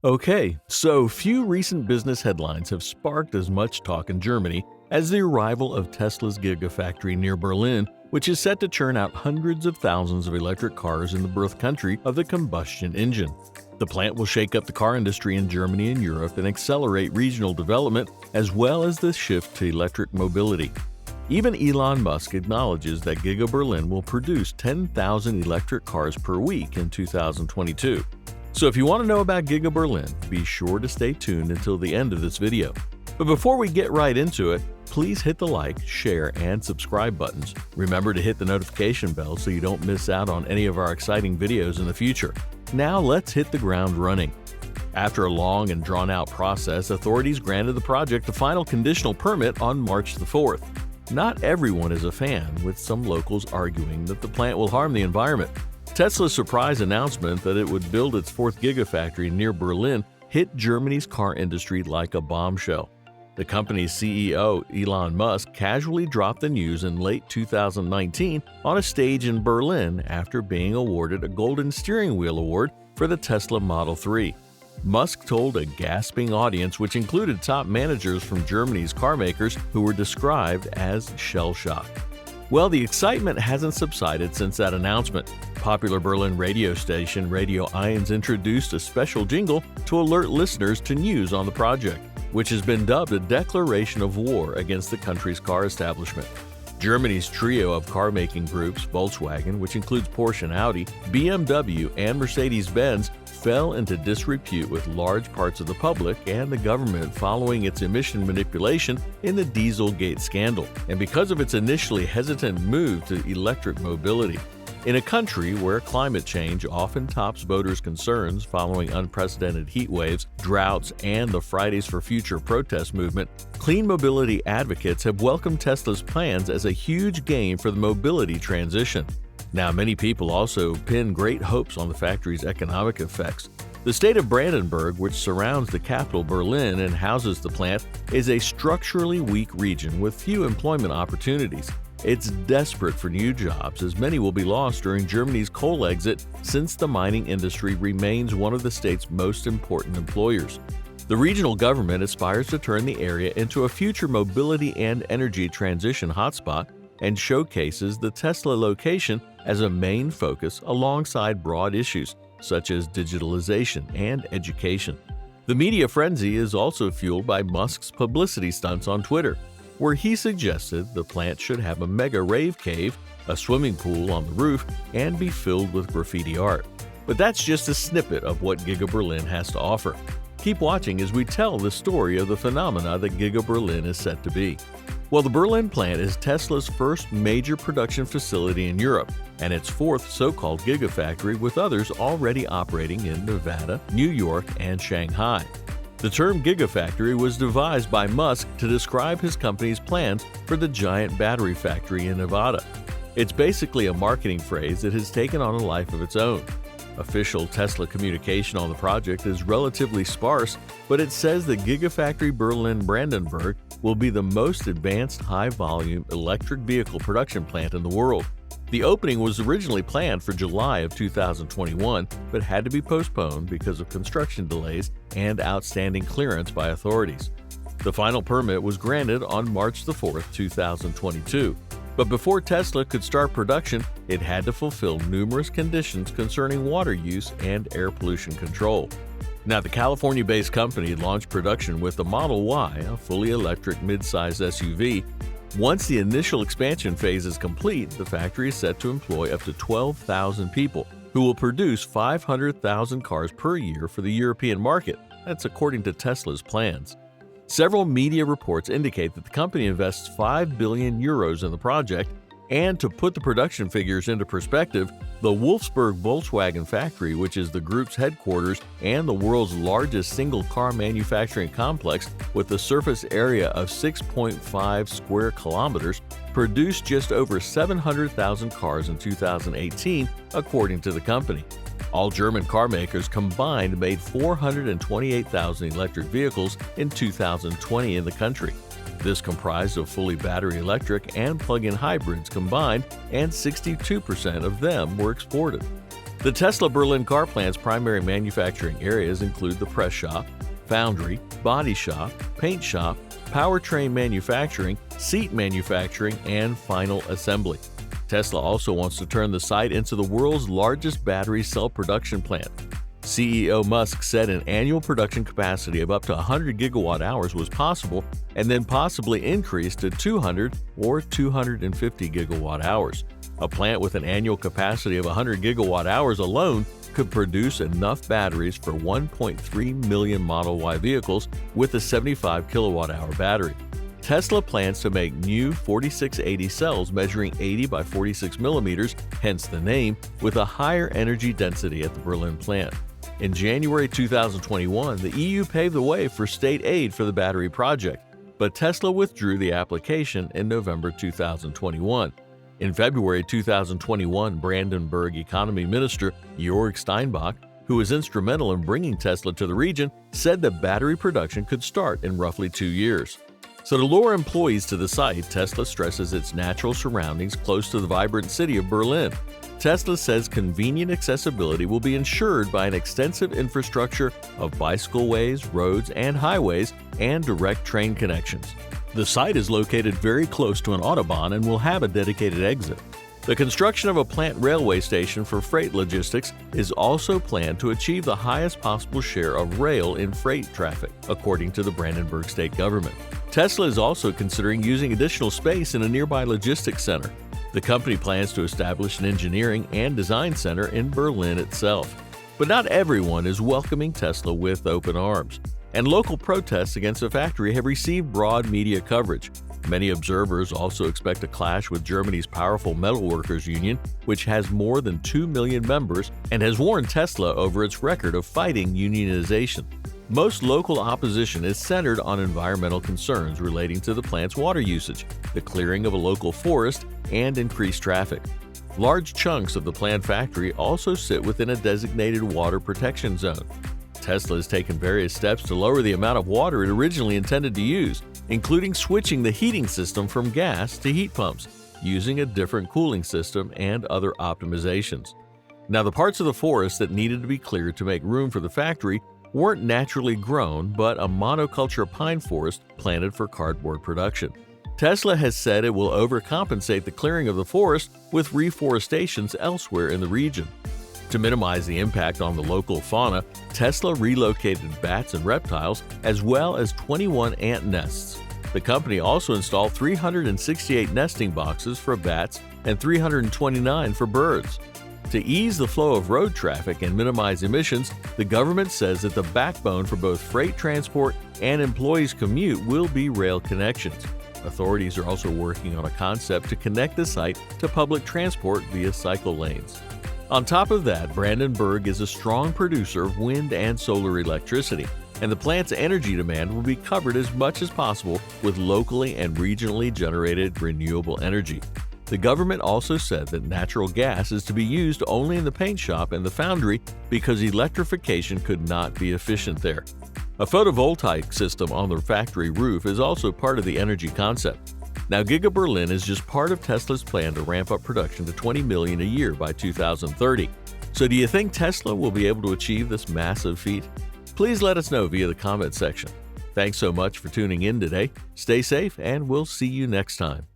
Okay, so few recent business headlines have sparked as much talk in Germany as the arrival of Tesla's Gigafactory near Berlin, which is set to churn out hundreds of thousands of electric cars in the birth country of the combustion engine. The plant will shake up the car industry in Germany and Europe and accelerate regional development as well as the shift to electric mobility. Even Elon Musk acknowledges that Giga Berlin will produce 10,000 electric cars per week in 2022. So if you want to know about Giga Berlin, be sure to stay tuned until the end of this video. But before we get right into it, please hit the like, share, and subscribe buttons. Remember to hit the notification bell so you don't miss out on any of our exciting videos in the future. Now let's hit the ground running. After a long and drawn-out process, authorities granted the project a final conditional permit on March the 4th. Not everyone is a fan, with some locals arguing that the plant will harm the environment. Tesla's surprise announcement that it would build its fourth Gigafactory near Berlin hit Germany's car industry like a bombshell. The company's CEO, Elon Musk, casually dropped the news in late 2019 on a stage in Berlin after being awarded a Golden Steering Wheel Award for the Tesla Model 3. Musk told a gasping audience, which included top managers from Germany's car makers who were described as shell-shocked. Well, the excitement hasn't subsided since that announcement. Popular Berlin radio station Radio 1 introduced a special jingle to alert listeners to news on the project, which has been dubbed a declaration of war against the country's car establishment. Germany's trio of car-making groups, Volkswagen, which includes Porsche and Audi, BMW, and Mercedes-Benz, fell into disrepute with large parts of the public and the government following its emission manipulation in the Dieselgate scandal, and because of its initially hesitant move to electric mobility. In a country where climate change often tops voters' concerns following unprecedented heat waves, droughts, and the Fridays for Future protest movement, clean mobility advocates have welcomed Tesla's plans as a huge gain for the mobility transition. Now, many people also pin great hopes on the factory's economic effects. The state of Brandenburg, which surrounds the capital Berlin and houses the plant, is a structurally weak region with few employment opportunities. It's desperate for new jobs, as many will be lost during Germany's coal exit, since the mining industry remains one of the state's most important employers. The regional government aspires to turn the area into a future mobility and energy transition hotspot and showcases the Tesla location as a main focus alongside broad issues such as digitalization and education. The media frenzy is also fueled by Musk's publicity stunts on Twitter, where he suggested the plant should have a mega rave cave, a swimming pool on the roof, and be filled with graffiti art. But that's just a snippet of what Giga Berlin has to offer. Keep watching as we tell the story of the phenomena that Giga Berlin is set to be. Well, the Berlin plant is Tesla's first major production facility in Europe, and its fourth so-called Gigafactory, with others already operating in Nevada, New York, and Shanghai. The term Gigafactory was devised by Musk to describe his company's plans for the giant battery factory in Nevada. It's basically a marketing phrase that has taken on a life of its own. Official Tesla communication on the project is relatively sparse, but it says the Gigafactory Berlin Brandenburg will be the most advanced high-volume electric vehicle production plant in the world. The opening was originally planned for July of 2021, but had to be postponed because of construction delays and outstanding clearance by authorities. The final permit was granted on March 4, 2022. But before Tesla could start production, it had to fulfill numerous conditions concerning water use and air pollution control. Now, the California-based company launched production with the Model Y, a fully electric mid-size SUV. Once the initial expansion phase is complete, the factory is set to employ up to 12,000 people, who will produce 500,000 cars per year for the European market. That's according to Tesla's plans. Several media reports indicate that the company invests 5 billion euros in the project, and to put the production figures into perspective, the Wolfsburg Volkswagen factory, which is the group's headquarters and the world's largest single-car manufacturing complex with a surface area of 6.5 square kilometers, produced just over 700,000 cars in 2018, according to the company. All German car makers combined made 428,000 electric vehicles in 2020 in the country. This comprised of fully battery electric and plug-in hybrids combined, and 62% of them were exported. The Tesla Berlin car plant's primary manufacturing areas include the press shop, foundry, body shop, paint shop, powertrain manufacturing, seat manufacturing, and final assembly. Tesla also wants to turn the site into the world's largest battery cell production plant. CEO Musk said an annual production capacity of up to 100 gigawatt hours was possible and then possibly increased to 200 or 250 gigawatt hours. A plant with an annual capacity of 100 gigawatt hours alone could produce enough batteries for 1.3 million Model Y vehicles with a 75 kilowatt hour battery. Tesla plans to make new 4680 cells measuring 80 by 46 millimeters, hence the name, with a higher energy density at the Berlin plant. In January 2021, the EU paved the way for state aid for the battery project, but Tesla withdrew the application in November 2021. In February 2021, Brandenburg Economy Minister Georg Steinbach, who was instrumental in bringing Tesla to the region, said that battery production could start in roughly 2 years. So to lure employees to the site, Tesla stresses its natural surroundings close to the vibrant city of Berlin. Tesla says convenient accessibility will be ensured by an extensive infrastructure of bicycleways, roads, and highways, and direct train connections. The site is located very close to an autobahn and will have a dedicated exit. The construction of a plant railway station for freight logistics is also planned to achieve the highest possible share of rail in freight traffic, according to the Brandenburg state government. Tesla is also considering using additional space in a nearby logistics center. The company plans to establish an engineering and design center in Berlin itself. But not everyone is welcoming Tesla with open arms, and local protests against the factory have received broad media coverage. Many observers also expect a clash with Germany's powerful metalworkers union, which has more than 2 million members and has warned Tesla over its record of fighting unionization. Most local opposition is centered on environmental concerns relating to the plant's water usage, the clearing of a local forest, and increased traffic. Large chunks of the plant factory also sit within a designated water protection zone. Tesla has taken various steps to lower the amount of water it originally intended to use, including switching the heating system from gas to heat pumps, using a different cooling system, and other optimizations. Now, the parts of the forest that needed to be cleared to make room for the factory weren't naturally grown, but a monoculture pine forest planted for cardboard production. Tesla has said it will overcompensate the clearing of the forest with reforestations elsewhere in the region. To minimize the impact on the local fauna, Tesla relocated bats and reptiles as well as 21 ant nests. The company also installed 368 nesting boxes for bats and 329 for birds. To ease the flow of road traffic and minimize emissions, the government says that the backbone for both freight transport and employees' commute will be rail connections. Authorities are also working on a concept to connect the site to public transport via cycle lanes. On top of that, Brandenburg is a strong producer of wind and solar electricity, and the plant's energy demand will be covered as much as possible with locally and regionally generated renewable energy. The government also said that natural gas is to be used only in the paint shop and the foundry because electrification could not be efficient there. A photovoltaic system on the factory roof is also part of the energy concept. Now, GIGA Berlin is just part of Tesla's plan to ramp up production to 20 million a year by 2030. So do you think Tesla will be able to achieve this massive feat? Please let us know via the comment section. Thanks so much for tuning in today. Stay safe, and we'll see you next time.